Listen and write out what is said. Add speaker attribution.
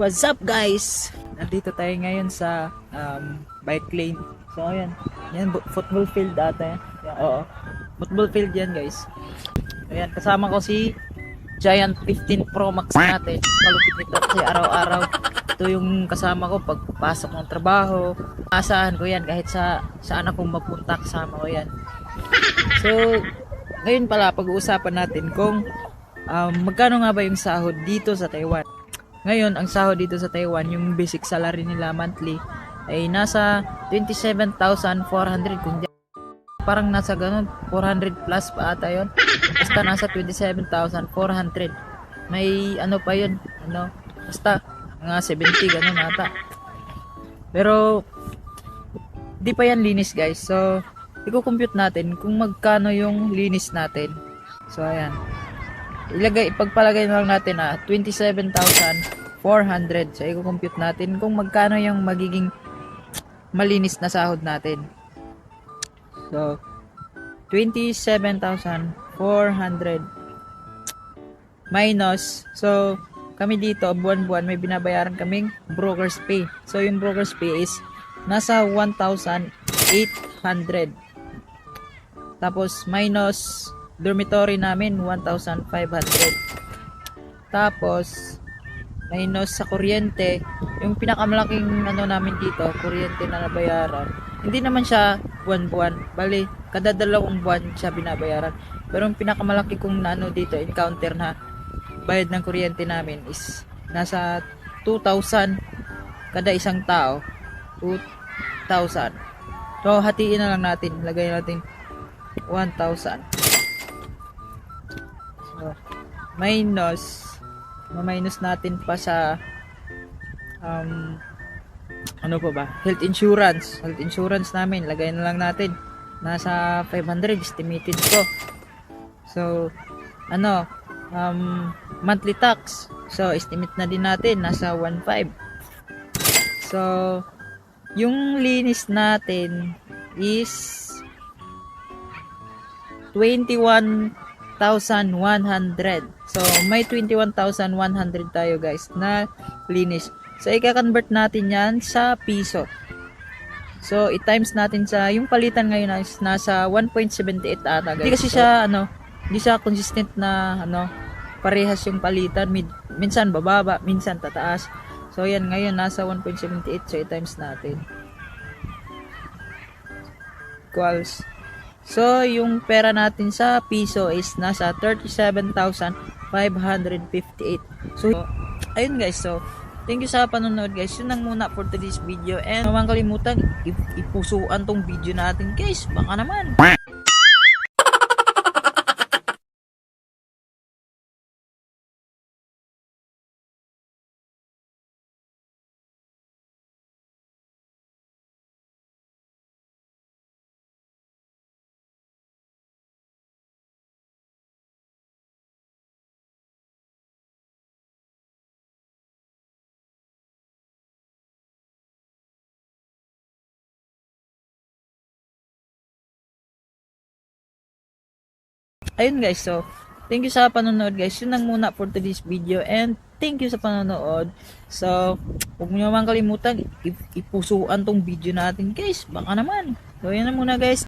Speaker 1: What's up guys? Nandito tayo ngayon sa bike lane. So ayan, yan football field ata yan. Oo. Football field yan guys. Ayan, kasama ko si Giant 15 Pro Max natin. Malupit nito kasi araw-araw. Ito yung kasama ko pagpasok ng trabaho. Asahan ko yan kahit saan akong mapunta, kasama ko yan. So ngayon pala pag-uusapan natin kung magkano nga ba yung sahod dito sa Taiwan. Ngayon, ang sahod dito sa Taiwan, yung basic salary nila monthly ay nasa 27,400, kung parang nasa ganun 400 plus pa ata yun. Basta nasa 27,400. May ano pa yun, ano, basta mga 70 ganun ata. Pero di pa yan linis guys. So i-compute natin kung magkano yung linis natin. So ayan, ipagpalagay na lang natin 27,400. So i-compute natin kung magkano yung magiging malinis na sahod natin. So 27,400 minus, so kami dito buwan-buwan may binabayaran kaming broker's pay. So yung broker's pay is nasa 1,800. Tapos minus dormitory namin 1,500. Tapos minus sa kuryente, yung pinakamalaking ano namin dito, kuryente na nabayaran. Hindi naman siya buwan-buwan, bali kada dalawang buwan siya binabayaran. Pero yung pinakamalaki kong ano dito encounter na bayad ng kuryente namin is nasa 2,000 kada isang tao. 2,000. So hatiin na lang natin, lagay natin 1,000. So, minus natin pa sa ano pa ba? Health insurance namin, lagay na lang natin nasa 500 estimated ko. So ano, monthly tax, so estimate na din natin nasa 1,500. So yung linis natin is 21,100. So may 21,100 tayo guys na linis. So i-convert natin yan sa piso. So i-times natin sa yung palitan ngayon is nasa 1.78 ata guys. Hindi kasi siya hindi siya consistent na parehas yung palitan, minsan bababa, minsan tataas. So yan ngayon nasa 1.78, so i-times natin. Equals, so yung pera natin sa piso is nasa 37,558. So ayun guys, so thank you sa panonood guys. Yun lang muna for today's video, and huwag kalimutan ipusuan tong video natin guys, baka naman. Ayun guys, so thank you sa panonood guys. Yun lang muna for today's video, and thank you sa panonood. So huwag nyo naman kalimutan ipusuan tong video natin guys, baka naman. So yan na muna guys.